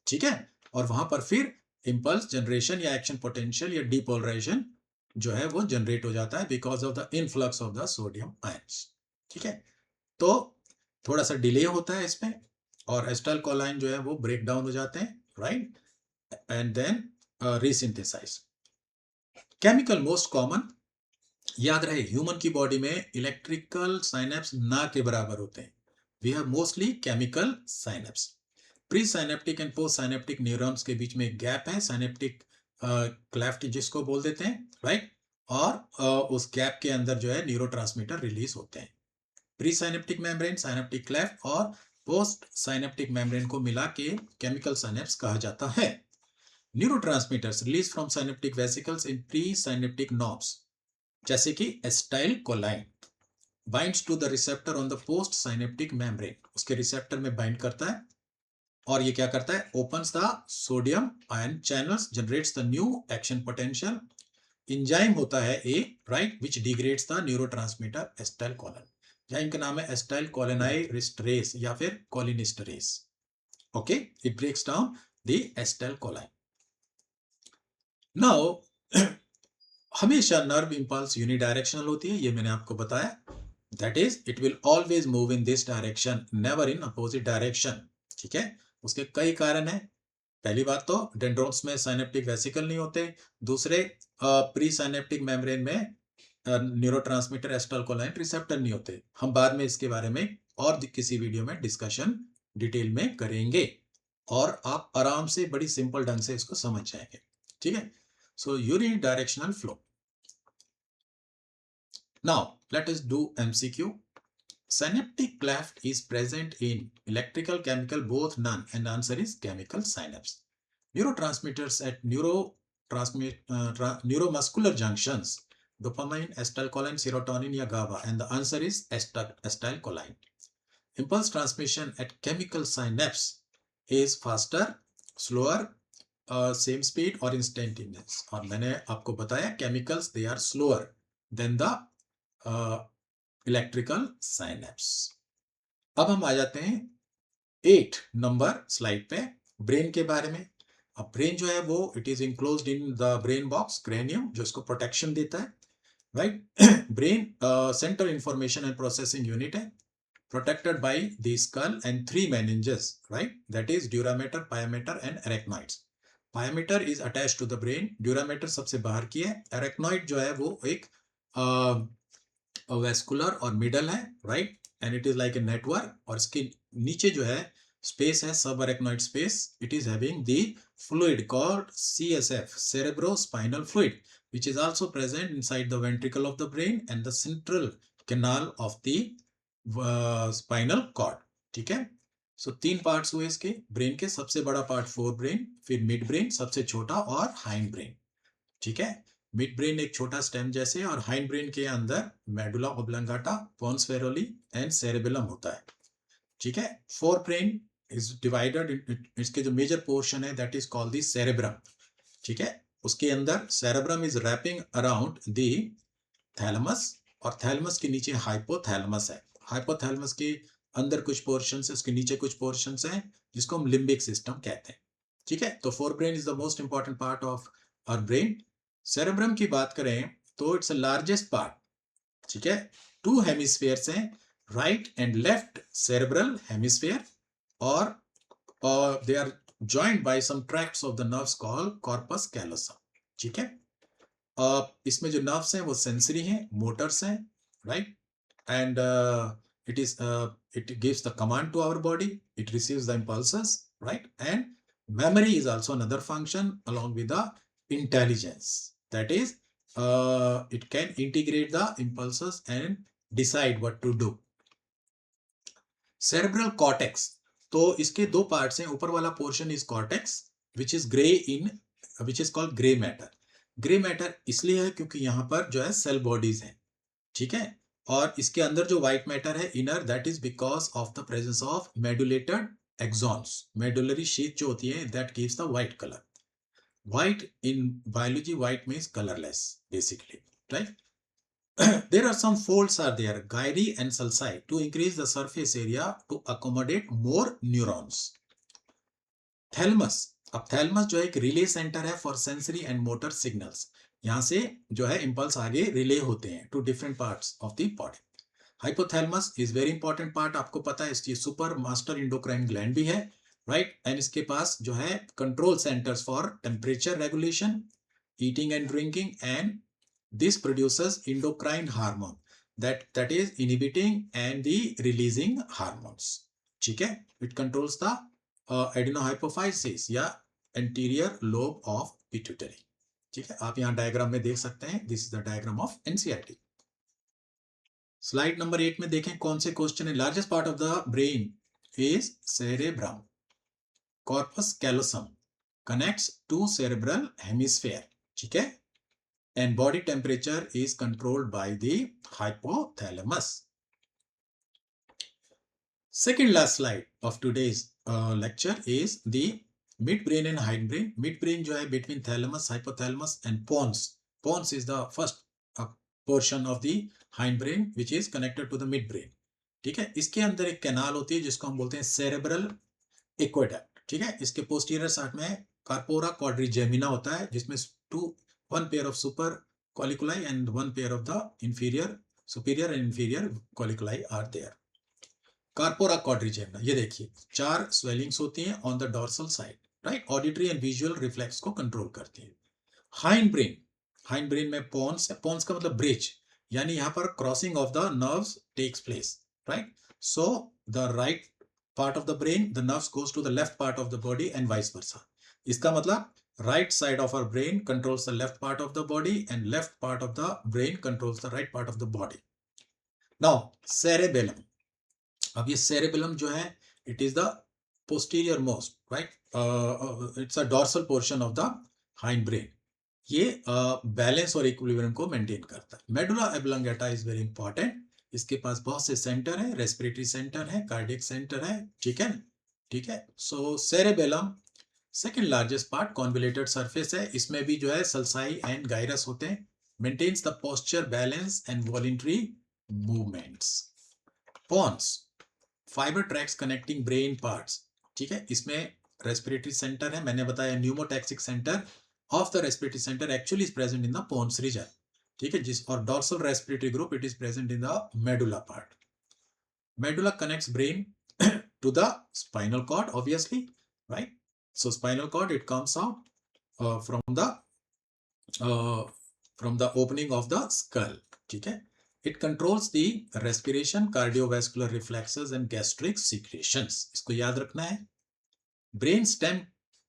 ठीक है। और वहां पर फिर इंपल्स जनरेशन या एक्शन पोटेंशियल या डीपोलराइजेशन जो है वो जनरेट हो जाता है because of the influx of the sodium ions, ठीक है। तो थोड़ा सा डिले होता है इसमें, और एस्टाइल कोलाइन जो है वो ब्रेक डाउन हो जाते हैं, right, and then resynthesise. Chemical most common, याद रहे ह्यूमन की बॉडी में इलेक्ट्रिकल साइनेप्स ना के बराबर होते हैं। We have mostly chemical synapse. Pre synaptic and post synaptic neurons के बीच में एक गैप है, साइनेप्टिक क्लेफ्ट जिसको बोल देते हैं, राइट, और उस गैप के अंदर जो है न्यूरोट्रांसमीटर रिलीज होते हैं। Pre synaptic membrane, synaptic cleft और पोस्ट साइनेप्टिक मेम्ब्रेन को मिला के केमिकल साइनेप्स कहा जाता है। Neurotransmitters release from synaptic vesicles in pre synaptic knobs, जैसे कि acetylcholine binds to the receptor on the post synaptic membrane, उसके रिसेप्टर में बाइंड करता है, और ये क्या करता है, opens the sodium ion channels, generates the new action potential. Enzyme होता है a, right, which degrades the neurotransmitter acetylcholine. Enzyme का नाम है एस्टाइल कोलिनाइरेस्टरेस या फिर cholinesterase. Okay, it breaks down the acetylcholine. Now हमेशा नर्व इंपल्स यूनिडायरेक्शनल होती है, ये मैंने आपको बताया, that is it will always move in this direction, never in opposite direction. ठीक है, उसके कई कारण है। पहली बात तो डेंड्रोन्स में साइनेप्टिक वेसिकल नहीं होते, दूसरे प्री साइनेप्टिक मेम्ब्रेन में न्यूरोट्रांसमीटर एस्टाइल कोलाइन रिसेप्टर नहीं होते। हम बाद में इसके बारे में और किसी वीडियो में डिस्कशन डिटेल में करेंगे, और आप आराम से बड़ी सिंपल ढंग से इसको समझ जाएंगे। ठीक है, सो unidirectional flow. Now let us do MCQ. Synaptic cleft is present in electrical, chemical, both none, and answer is chemical synapse. Neurotransmitters at neuromuscular junctions, dopamine, acetylcholine, serotonin या GABA, and the answer is acetylcholine. Impulse transmission at chemical synapse is faster, slower, same speed or instantaneous. और मैंने आपको बताया chemicals they are slower than the electrical synapse. अब हम आ जाते हैं 8 नंबर स्लाइड पे, ब्रेन के बारे में। अब ब्रेन जो है वो it is enclosed in the brain box, cranium, जो इसको प्रोटेक्शन देता है, right. Brain central information and processing unit है, protected by the skull and 3 meninges, right, that is dura mater, pia mater and arachnoids. Pia mater is attached to the brain, dura mater सबसे बाहर की है, एरेक्नॉइड जो है वो एक वेस्कुलर और मिडल है, right, and it is like a network, और इसके नीचे जो है स्पेस है, सब arachnoid space, it is having the fluid called CSF, cerebrospinal fluid, which is also present inside the ventricle of the brain and the central canal of the spinal cord. ठीक है, सो 3 पार्ट्स हुए इसके ब्रेन के, सबसे बड़ा पार्ट फोर ब्रेन, फिर मिड ब्रेन सबसे छोटा, और हाइंड ब्रेन। ठीक है, मिड ब्रेन एक छोटा स्टेम जैसे, और हाइंड ब्रेन के अंदर मेडुला ऑब्लांगाटा, पोन्स फेरोली एंड सेरेबेलम होता है। ठीक है, फोर ब्रेन इज डिवाइडेड, इसके जो मेजर पोर्शन है that is called the cerebrum. ठीक है, उसके अंदर cerebrum is wrapping around the thalamus, और थैलेमस के नीचे हाइपोथैलेमस है। हाइपोथैलेमस के अंदर कुछ पोर्शन है, उसके नीचे कुछ पोर्शन है, जिसको हम लिम्बिक सिस्टम कहते हैं। ठीक है, तो forebrain is the most important part of our brain. Cerebrum की बात करें तो इट्स लार्जेस्ट पार्ट। ठीक है, 2 हेमिस्फेयर्स हैं, right and left cerebral hemisphere, और they are joined by some tracts of the nerves called corpus callosum. ठीक है, इसमें जो नर्व्स हैं वो सेंसरी हैं, मोटर्स हैं, right, and it gives the command to our body, it receives the impulses, right, and memory is also another function along with the intelligence, that is it can integrate the impulses and decide what to do. Cerebral cortex, तो इसके 2 पार्ट्स हैं, ऊपर वाला portion is cortex which is grey in, which is called grey matter. Grey matter इसलिए है क्योंकि यहाँ पर जो है सेल बॉडीज हैं। ठीक है, और इसके अंदर जो व्हाइट मैटर है inner, that is because of the presence of medullated axons. Medullary sheath जो होती है that gives the white colour. White in biology, white means colourless basically, right. There are some folds are there, gyri and sulci, to increase the surface area to accommodate more neurons. Thalamus, अब थैलमस जो है एक रिले सेंटर है for sensory and motor signals. यहां से जो है इंपल्स आगे रिले होते हैं to different parts of the body. Hypothalamus is very important part, आपको पता है इसकी सुपर मास्टर इंडोक्राइन ग्लैंड भी है, राइट, एंड इसके पास जो है control centres for temperature regulation, eating and drinking, and this produces endocrine hormone that is inhibiting and the releasing hormones. ठीक है, it controls the adenohypophysis या anterior lobe of pituitary. ठीक है, आप यहाँ डायग्राम में देख सकते हैं, this is the diagram of NCERT. Slide number 8 में देखें कौन से क्वेश्चन है। Largest part of the brain is cerebrum, corpus callosum connects to cerebral hemisphere, ठीक है, and body temperature is controlled by the hypothalamus. Second last slide of today's lecture is the midbrain and hindbrain. Midbrain जो है between thalamus, hypothalamus and pons. Pons is the first portion of the hindbrain which is connected to the midbrain. ठीक है, इसके अंदर एक कैनाल होती है जिसको हम बोलते हैं cerebral aqueduct, ठीक है। इसके पोस्टीरियर साइड में कार्पोरा क्वाड्रिजेमिना होता है जिसमें one pair of super colliculi and one pair of the superior and inferior colliculi are there. Corpora quadrigemina, ये देखिए 4 स्वेलिंग्स होती हैं on the dorsal side, right, auditory and visual reflex को कंट्रोल करती है। हाइंड ब्रेन में पोन्स है, पोन्स का मतलब ब्रिज, यानी यहाँ पर crossing of the nerves takes place, right, so the right part of the brain, the nerves goes to the left part of the body and vice versa. इसका मतलब right side of our brain controls the left part of the body and left part of the brain controls the right part of the body. Now cerebellum, अब ये cerebellum जो है it is the posterior most, right, it's a dorsal portion of the hind brain. ये बैलेंस और इक्विलिब्रियम को मेंटेन करता है। Medulla oblongata is very important, इसके पास बहुत से सेंटर है, रेस्पिरेटरी सेंटर है, कार्डियक सेंटर है, ठीक है, ठीक है। So cerebellum second largest part, convoluted surface है, इसमें भी जो है सल्साई एंड गायरस होते हैं, maintains the posture, balance and voluntary movements. Pons fibre tracts connecting brain parts, ठीक है, इसमें रेस्पिरेटरी सेंटर है, मैंने बताया pneumotaxic centre of the respiratory center actually is present in the pons region, ठीक है, जिस और dorsal respiratory group it is present in the medulla part. Medulla connects brain to the spinal cord obviously, right, so spinal cord it comes out from the opening of the skull, ठीक है, it controls the respiration, cardiovascular reflexes and gastric secretions, इसको याद रखना है। ब्रेन स्टेम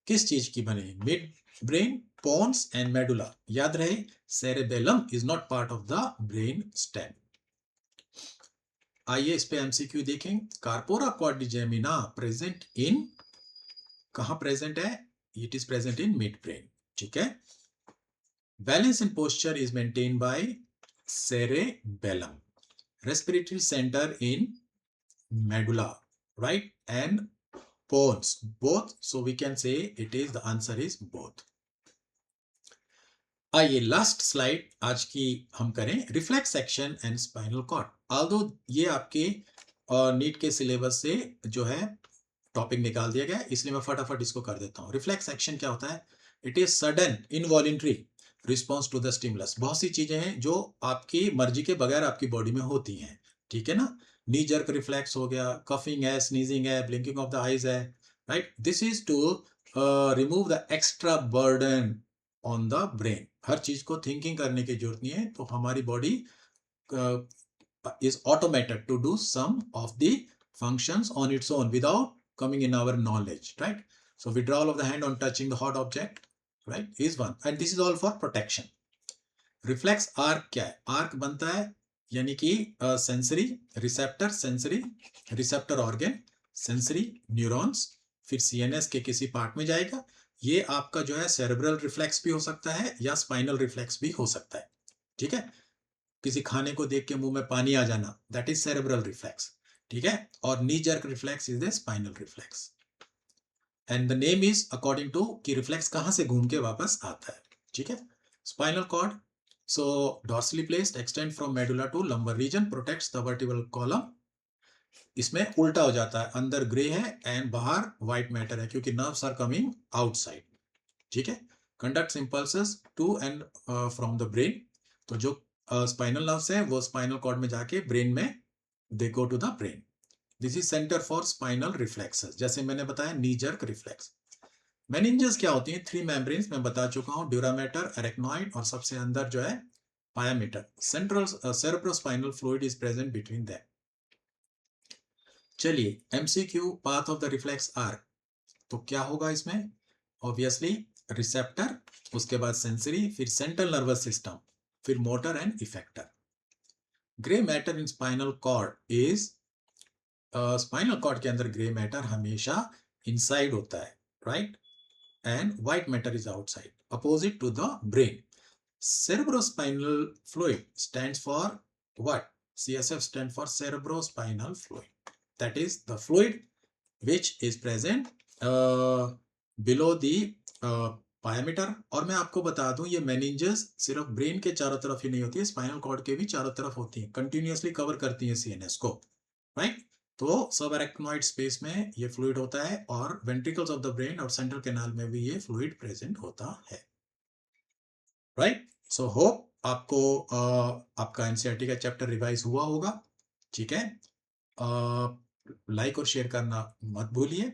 किस चीज की बने, mid brain, pons and medulla, याद रहे cerebellum is not part of the brain stem. आइए इस पे एमसीक्यू देखें। कार्पोरा क्वाड्रिजेमिना प्रेजेंट इन, कहां प्रेजेंट है, it is present in mid brain, ठीक है। Balance and posture is maintain by cerebellum, respiratory center in medulla, right, and pons, both, so we can say it is, the answer is both. आइए लास्ट स्लाइड आज की हम करें, reflex action and spinal cord. Although ये आपके नीट के सिलेबस से जो है टॉपिक निकाल दिया गया, इसलिए मैं फटाफट इसको कर देता हूँ। रिफ्लेक्स एक्शन क्या होता है, it is sudden involuntary response to the stimulus. बहुत सी चीजें हैं जो आपकी मर्जी के बगैर आपकी बॉडी में होती हैं, ठीक है ना, नी जर्क रिफ्लेक्स हो गया, कफिंग है, स्नीजिंग है, ब्लिंकिंग ऑफ द आईज है, right, this is to remove the extra burden on the brain. हर चीज को थिंकिंग करने की जरूरत नहीं है, तो हमारी body is automated to do some of the functions on its own without coming in our knowledge, right? So withdrawal of the hand on touching the hot object, right, is one, and this is all for protection. Reflex arc क्या है, arc बनता है यानी कि sensory receptor, sensory receptor organ, sensory neurons, फिर सीएनएस के किसी पार्ट में जाएगा। ये आपका जो है सेरेब्रल रिफ्लेक्स भी हो सकता है या स्पाइनल रिफ्लेक्स भी हो सकता है, ठीक है। किसी खाने को देख के मुंह में पानी आ जाना, दैट इज सेरेब्रल रिफ्लेक्स, ठीक है। और knee jerk reflex is the spinal reflex, and the name is according to कि रिफ्लेक्स कहां से घूम के वापस आता है, ठीक है। Spinal cord, so dorsally placed, extend from medulla to lumbar region, protects the vertebral column. इसमें उल्टा हो जाता है, अंदर ग्रे है एंड बाहर व्हाइट मैटर है क्योंकि नर्व्स आर कमिंग आउटसाइड, ठीक है। Conducts impulses to and from the brain, तो जो स्पाइनल नर्व्स है वो स्पाइनल कॉर्ड में जाके ब्रेन में they go to the brain. This is centre for spinal reflexes, जैसे मैंने बताया नी जर्क रिफ्लेक्स। मेनिंजेस क्या होती हैं? 3 मेम्ब्रेन्स मैं बता चुका हूं, ड्यूरामेटर, एरेक्नॉइड और सबसे अंदर जो है pia mater. Central cerebrospinal fluid is present between them. चलिए, MCQ, path of the reflex arc, तो क्या होगा इसमें? ऑब्वियसली रिसेप्टर, उसके बाद सेंसरी, फिर सेंट्रल नर्वस सिस्टम, फिर motor and effector. Grey matter in spinal cord is, spinal cord के अंदर ग्रे मैटर हमेशा इनसाइड होता है, right, and white matter is outside, opposite to the brain. Cerebrospinal fluid stands for what? CSF stands for cerebrospinal fluid. That is the fluid which is present below the pia mater. और मैं आपको बता दूं, ये मेनिंजेस सिर्फ ब्रेन के चारों तरफ ही नहीं होती है, स्पाइनल कॉर्ड के भी चारों तरफ होती है, कंटिन्यूअसली कवर करती है सीएनएस को, राइट। तो सब एरेक्नॉइड स्पेस में ये फ्लूइड होता है, और वेंट्रिकल्स ऑफ द ब्रेन और सेंट्रल कैनाल में भी ये फ्लूइड प्रेजेंट होता है, राइट। सो होप आपको आपका एनसीईआरटी का चैप्टर रिवाइज हुआ होगा, ठीक है। लाइक और शेयर करना मत भूलिए।